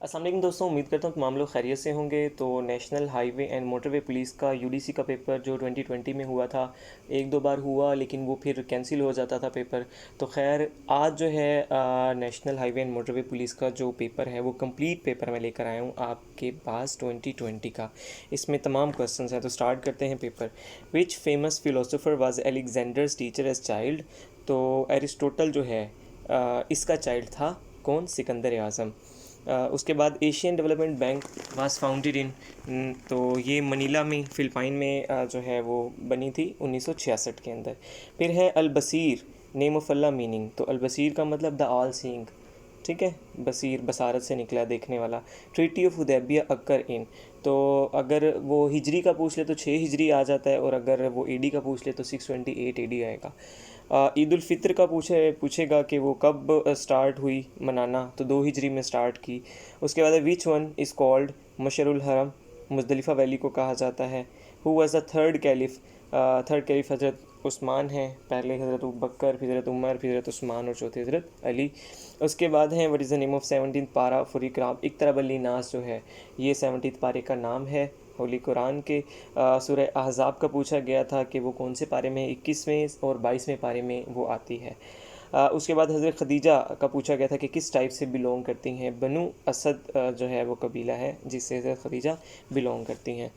अस्सलाम वालेकुम दोस्तों, उम्मीद करता हूँ तमाम लोग खैरियत से होंगे। तो national highway and motorway police का यूडीसी का पेपर जो 2020 में हुआ था, एक दो बार हुआ लेकिन वो फिर कैंसिल हो जाता था पेपर। तो खैर आज जो है national highway and motorway police का जो पेपर है वो कंप्लीट पेपर मैं लेकर आया हूँ आपके पास 2020 का। इसमें तमाम क्वेश्चंस हैं, तो स्टार्ट करते हैं paper. Which famous philosopher was Alexander's teacher as child. तो एरिस्टोटल जो है इसका चाइल्ड था कौन? सिकंदर आज़म। उसके बाद Asian development bank was founded in, तो ये मनीला में फ़िलिपाइन में जो है वो बनी थी 1966 के अंदर। फिर है अल बसीर, नेम ऑफ अल्लाह मीनिंग। तो अल बसीर का मतलब द ऑल सीइंग, ठीक है। बसीर बसारत से निकला, देखने वाला। Treaty of Hudaibiya occurred in, तो अगर वो हिजरी का पूछ ले तो 6 हिजरी आ जाता है, और अगर वो एडी का पूछ ले तो 628 एडी आएगा। ईद उल फितर का पूछेगा कि वो कब स्टार्ट हुई मनाना, तो 2 हिजरी में स्टार्ट की। उसके बाद विच वन इज़ कॉल्ड मशरुल हरम, मुज़दलिफ़ा वैली को कहा जाता है। Who was the third caliph, third caliph हज़रत उस्मान हैं, पहले हज़रत अबू बकर, फिर हज़रत उमर, फिर हज़रत उस्मान और चौथे हज़रत अली। उसके बाद हैं what is the name of 17th पारा फॉर इकराम इक़तरब नास, जो है ये 17th पारे का नाम है होली कुरान के। सूरह अहज़ाब का पूछा गया था कि वो कौन से पारे में, 21वें और 22वें पारे में वो आती है। उसके बाद हज़रत खदीजा का पूछा गया था कि किस टाइप से बिलोंग करती हैं। बनु असद जो है वो कबीला है जिससे हज़रत खदीजा बिलोंग करती हैं।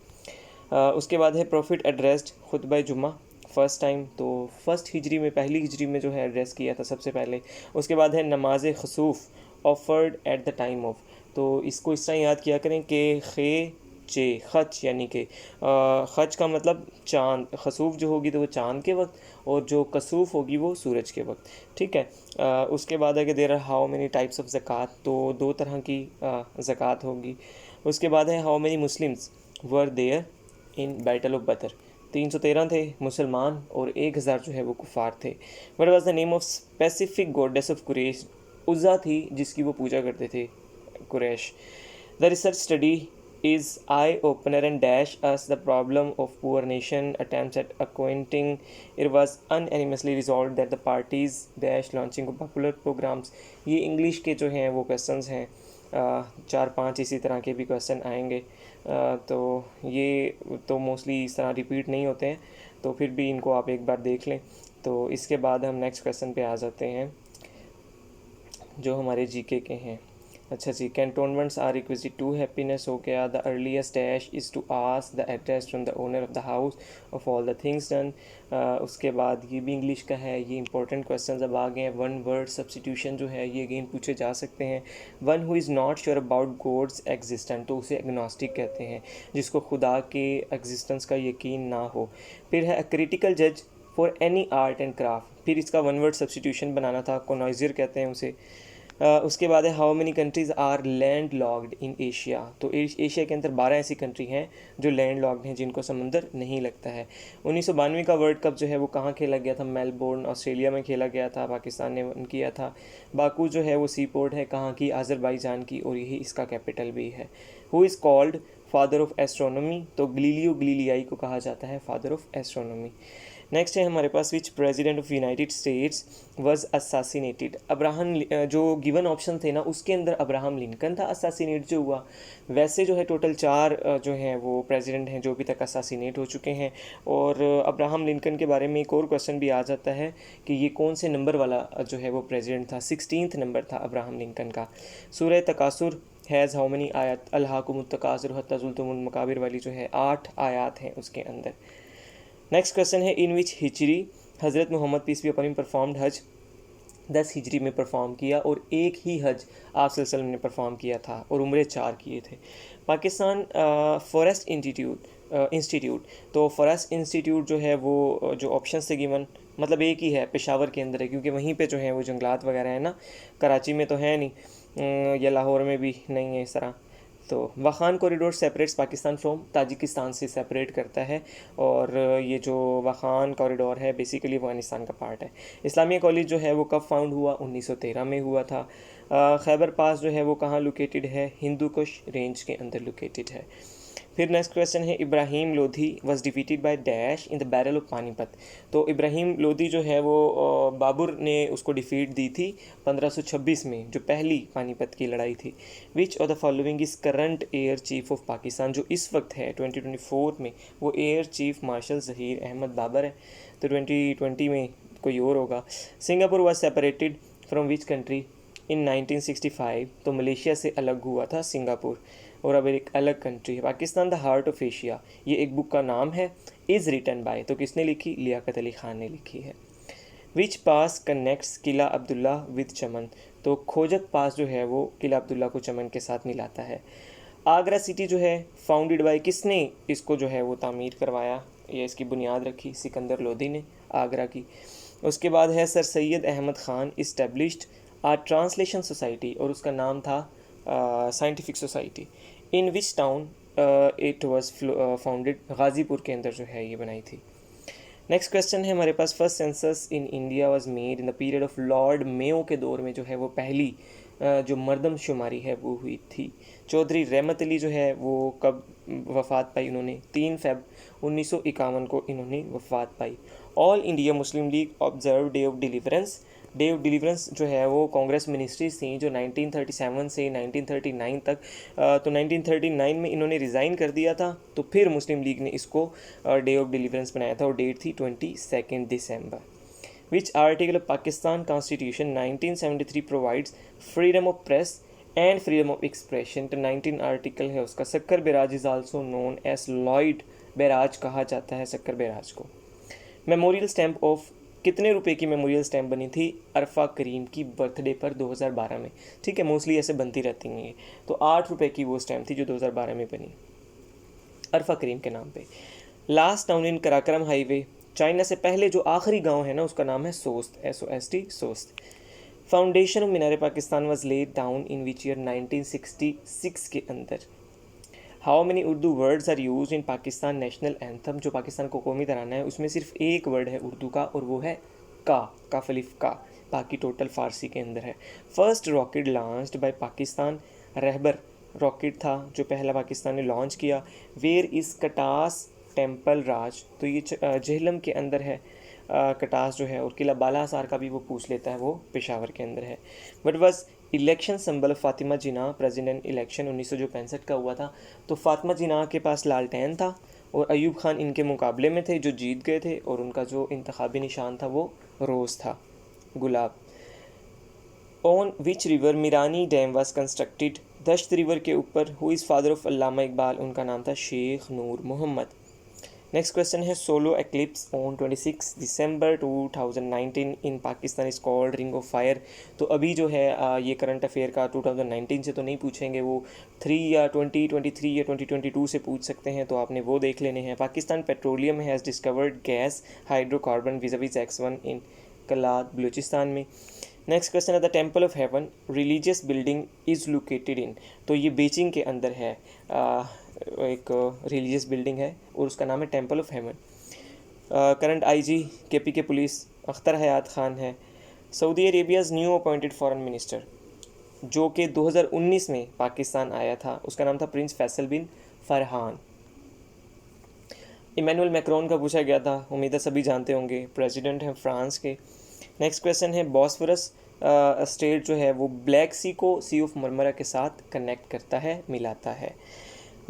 उसके बाद है प्रॉफिट एड्रेस्ड खुतबा जुम्मा फ़र्स्ट टाइम, तो फर्स्ट हिजरी में, पहली हिजरी में जो है एड्रेस किया था सबसे पहले। उसके बाद है नमाज खसूफ offered at the time of, तो इसको इस तरह याद किया करें कि खे चे खच, यानी कि खच का मतलब चाँद, खसूफ जो होगी तो वो चाँद के वक्त, और जो कसूफ होगी वो सूरज के वक्त, ठीक है। उसके बाद है कि there are how many types of ज़कात, तो 2 तरह की ज़कात होगी। उसके बाद है how many Muslims were there in battle of Badr, 313 थे मुसलमान और 1000 जो है वो कुफ़ार थे। What was the name of specific goddess of Quraysh, Uzza थी जिसकी वो पूजा करते थे Quraysh. The research study is eye opener and dash us the problem of poor nation attempts at acquainting. It was unanimously resolved that the parties dash launching of popular programs. ये English के जो हैं वो questions हैं, 4-5 इसी तरह के भी क्वेश्चन आएंगे। तो ये तो मोस्टली इस तरह रिपीट नहीं होते हैं, तो फिर भी इनको आप एक बार देख लें। तो इसके बाद हम नेक्स्ट क्वेश्चन पे आ जाते हैं जो हमारे जीके के हैं। अच्छा जी, cantonments are requisite to happiness हो गया। The earliest dash is to ask the address from the owner of the house of all the things done. उसके बाद ये भी इंग्लिश का है, ये इंपॉर्टेंट क्वेश्चन अब आ गए हैं। वन वर्ड सब्सटीट्यूशन जो है ये अगेन पूछे जा सकते हैं। One who is not sure about God's existent, तो उसे एग्नोस्टिक कहते हैं, जिसको खुदा के एग्जिस्टेंस का यकीन ना हो। फिर है क्रिटिकल जज for any art and craft, फिर इसका वन वर्ड सब्सटीट्यूशन बनाना था, कोनॉइजर कहते हैं उसे। उसके बाद है how many countries are land locked in Asia, तो एशिया के अंदर 12 ऐसी कंट्री हैं जो लैंड लॉक्ड हैं, जिनको समंदर नहीं लगता है। 1992 का वर्ल्ड कप जो है वो कहाँ खेला गया था? मेलबोर्न ऑस्ट्रेलिया में खेला गया था, पाकिस्तान ने विन किया था। बाकू जो है वो सी पोर्ट है कहाँ की? अज़रबैजान की, और यही इसका कैपिटल भी है। Who is called father of astronomy, तो गलीलियो गलीलियाई को कहा जाता है फादर ऑफ एस्ट्रोनॉमी। नेक्स्ट है हमारे पास which president of United States was assassinated. Abraham, जो गिवन ऑप्शन थे ना उसके अंदर अब्राहम लिंकन था असासिनेट जो हुआ। वैसे जो है टोटल 4 जो हैं वो प्रेसिडेंट हैं जो अभी तक असासिनेट हो चुके हैं। और अब्राहम लिंकन के बारे में एक और क्वेश्चन भी आ जाता है कि ये कौन से नंबर वाला जो है वो प्रेसिडेंट था? 16th नंबर था अब्राहम लिंकन का। सूरह तकासुर हैज़ हाउ मनी आयत? अल्हाकुमुत तकासुर हत्ता ज़ुल्तुमुल मकाबिर वाली जो है 8 आयात हैं उसके अंदर। नेक्स्ट क्वेश्चन है इन which Hijri Hazrat Muhammad peace be upon him performed Hajj. 10 हिजरी में परफॉर्म किया, और एक ही हज आप सल्लल्लाहु अलैहि वसल्लम ने परफॉर्म किया था, और उम्रे 4 किए थे। पाकिस्तान फॉरेस्ट इंस्टीट्यूट, तो फॉरेस्ट इंस्टीट्यूट जो है वो जो ऑप्शन से गिवन, मतलब एक ही है, पेशावर के अंदर है, क्योंकि वहीं पे जो है वो जंगलात वगैरह है ना, कराची में तो है नहीं, या लाहौर में भी नहीं है इस तरह। तो Wakhan corridor separates Pakistan from Tajikistan से सेपरेट करता है, और ये जो वाखान कॉरिडोर है बेसिकली अफ़गानिस्तान का पार्ट है। इस्लामिया कॉलेज जो है वो कब फाउंड हुआ? 1913 में हुआ था। खैबर पास जो है वो कहाँ लोकेटेड है? हिंदू कुश रेंज के अंदर लोकेटेड है। फिर नेक्स्ट क्वेश्चन है Ibrahim Lodhi was defeated by dash in the battle of Panipat. तो इब्राहिम लोधी जो है वो बाबर ने उसको डिफीट दी थी 1526 में, जो पहली पानीपत की लड़ाई थी। Which of the following is current air chief of Pakistan, जो इस वक्त है 2024 में वो air chief marshal Zaheer Ahmed Babar है। तो 2020 में कोई और होगा। Singapore was separated from which country in 1965। तो मलेशिया से अलग हुआ था सिंगापुर और अब एक अलग कंट्री है Pakistan. The heart of Asia, ये एक बुक का नाम है। इज़ रिटन बाय, तो किसने लिखी? लियाकत अली ख़ान ने लिखी है। विच पास कनेक्ट्स किला अब्दुल्ला विद चमन, तो खोजक पास जो है वो किला अब्दुल्ला को चमन के साथ मिलाता है। आगरा सिटी जो है फाउंडेड बाय, किसने इसको जो है वो तामीर करवाया या इसकी बुनियाद रखी? सिकंदर लोधी ने आगरा की। उसके बाद है सर सैयद अहमद ख़ान इस्टेब्लिश्ड आ ट्रांसलेशन सोसाइटी, और उसका नाम था scientific society. In which town it was founded, Ghazipur के अंदर जो है ये बनाई थी। नेक्स्ट क्वेश्चन है हमारे पास, first census in India was made in the period of Lord Mayo के दौर में जो है वो पहली जो मरदमशुमारी है वो हुई थी। चौधरी रहमत अली जो है वो कब वफ़ात पाई? उन्होंने 3 फ़रवरी 1951 को इन्होंने वफ़ात पाई। All India Muslim League observe day of deliverance. Day of deliverance जो है वो कांग्रेस मिनिस्ट्रीज थी जो 1937 से 1939 तक, तो 1939 में इन्होंने रिज़ाइन कर दिया था, तो फिर मुस्लिम लीग ने इसको डे ऑफ डिलीवरेंस बनाया था और डेट थी 22 दिसंबर। Which article of Pakistan constitution 1973 provides freedom of press and freedom of expression. तो 19 आर्टिकल है उसका। Sukkur barrage is also known as Lloyd barrage कहा जाता है शक्कर बैराज को। मेमोरियल स्टैम्प ऑफ, कितने रुपए की मेमोरियल स्टैम्प बनी थी अरफा करीम की बर्थडे पर 2012 में? ठीक है, मोस्टली ऐसे बनती रहती हैं ये। तो 8 रुपए की वो स्टैम्प थी जो 2012 में बनी अरफा करीम के नाम पे। Last town in Karakoram highway, China से पहले जो आखिरी गांव है ना उसका नाम है Sost, SOST, Sost. Foundation of Minar Pakistan was laid down in which year? 1966 के अंदर। How many Urdu words are use in Pakistan national anthem, जो पाकिस्तान को कौमी तराना है उसमें सिर्फ एक वर्ड है उर्दू का और वो है का, काफ अलिफ का, बाकी टोटल फारसी के अंदर है। First rocket launched by Pakistan, Rehbar rocket था जो पहला पाकिस्तान ने लॉन्च किया। Where is Katas temple Raj, तो ये झेलम के अंदर है कटास जो है, और किला बालासार का भी वो पूछ लेता है, वो पेशावर के अंदर है। But was election symbol Fatima Jinnah president election 1965 का हुआ था, तो फातिमा जिना के पास लालटेन था और अयूब खान इनके मुकाबले में थे जो जीत गए थे, और उनका जो इंतखाबी निशान था वो रोज़ था, गुलाब। On which river Mirani dam was constructed, Dasht river के ऊपर। Who is father of Allama Iqbal, उनका नाम था शेख नूर मोहम्मद। नेक्स्ट क्वेश्चन है solar eclipse on 26 December 2019 in Pakistan is called ring of fire. तो अभी जो है ये करंट अफेयर का 2019 से तो नहीं पूछेंगे, वो 3 या 2023 या 2022 से पूछ सकते हैं, तो आपने वो देख लेने हैं। Pakistan petroleum has discovered gas hydrocarbon विज़ X1 इन कलात बलूचिस्तान में। नेक्स्ट क्वेश्चन है the temple of haven religious building is located in, तो ये बीजिंग के अंदर है, एक रिलीजियस बिल्डिंग है और उसका नाम है temple of heaven. Current IG KPK police Akhtar Hayat Khan है। Saudi Arabia's new appointed foreign minister जो कि 2019 में पाकिस्तान आया था, उसका नाम था प्रिंस फैसल बिन फरहान। इमैनुअल मैक्रोन का पूछा गया था, उम्मीद है सभी जानते होंगे, प्रेसिडेंट हैं फ्रांस के। नेक्स्ट क्वेश्चन है बॉस्फोरस स्टेट जो है वो ब्लैक सी को सी ऑफ मरमरा के साथ कनेक्ट करता है, मिलाता है।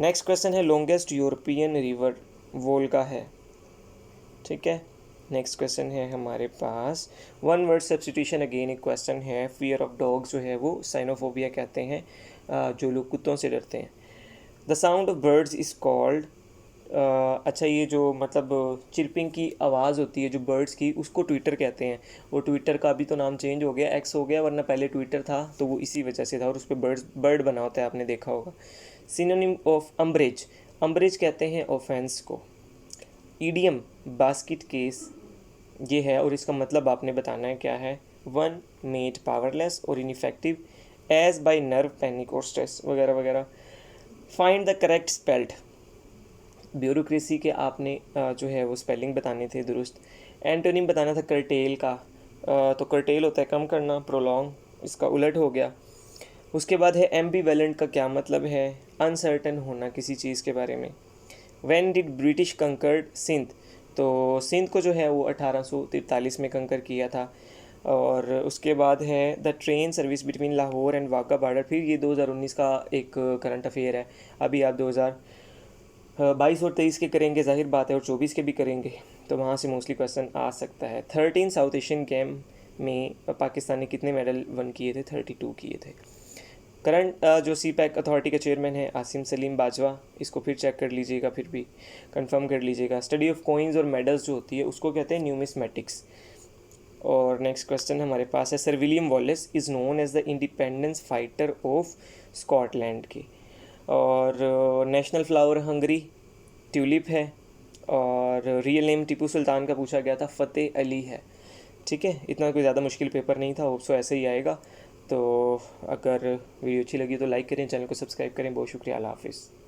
नेक्स्ट क्वेश्चन है लॉन्गेस्ट यूरोपियन रिवर वोल्गा है, ठीक है। नेक्स्ट क्वेश्चन है हमारे पास वन वर्ड सब्स्टिट्यूशन, अगेन एक क्वेश्चन है। फियर ऑफ डॉग्स जो है वो साइनोफोबिया कहते हैं, जो लोग कुत्तों से डरते हैं। The sound of birds is called, अच्छा ये जो मतलब चिरपिंग की आवाज़ होती है जो बर्ड्स की, उसको ट्विटर कहते हैं। वो ट्विटर का भी तो नाम चेंज हो गया, X हो गया, वरना पहले ट्विटर था तो वो इसी वजह से था, और उस पर बर्ड बना होता है, आपने देखा होगा। सिनोनिम ऑफ अम्ब्रेज, अम्ब्रेज कहते हैं ऑफेंस को। ईडियम बास्केट केस ये है, और इसका मतलब आपने बताना है क्या है। वन मेड पावरलेस और ineffective as by nerve panic और स्ट्रेस वगैरह वगैरह। Find the correct spelled, bureaucracy के आपने जो है वो स्पेलिंग बताने थे दुरुस्त। एंटोनिम बताना था करटेल का, तो करटेल होता है कम करना, प्रोलॉन्ग इसका उलट हो गया। उसके बाद है एम्बीवेलेंट का क्या मतलब है, अनसर्टन होना किसी चीज़ के बारे में। When did British conquered Sindh, तो सिंध को जो है वो 1843 में कंकर किया था। और उसके बाद है the train service between Lahore and Wagah border, फिर ये 2019 का एक करंट अफेयर है। अभी आप 2022 और 23 के करेंगे जाहिर बात है, और 24 के भी करेंगे, तो वहाँ से मोस्टली क्वेश्चन आ सकता है। 13 साउथ एशियन गेम में पाकिस्तान ने कितने मेडल वन किए थे, 32 किए थे। करंट जो सी पैक अथॉरिटी के चेयरमैन है आसिम सलीम बाजवा, इसको फिर चेक कर लीजिएगा, फिर भी कंफर्म कर लीजिएगा। स्टडी ऑफ कॉइन्स और मेडल्स जो होती है उसको कहते हैं न्यूमिस्मेटिक्स। और नेक्स्ट क्वेश्चन हमारे पास है, sir William Wallace is known as the independence fighter of Scotland के। और नेशनल फ्लावर हंगरी ट्यूलिप है। और रियल नेम टीपू सुल्तान का पूछा गया था, फ़तेह अली है। ठीक है, इतना कोई ज़्यादा मुश्किल पेपर नहीं था, होप सो ऐसे ही आएगा। तो अगर वीडियो अच्छी लगी तो लाइक करें, चैनल को सब्सक्राइब करें। बहुत शुक्रिया, अल्लाह हाफिज़।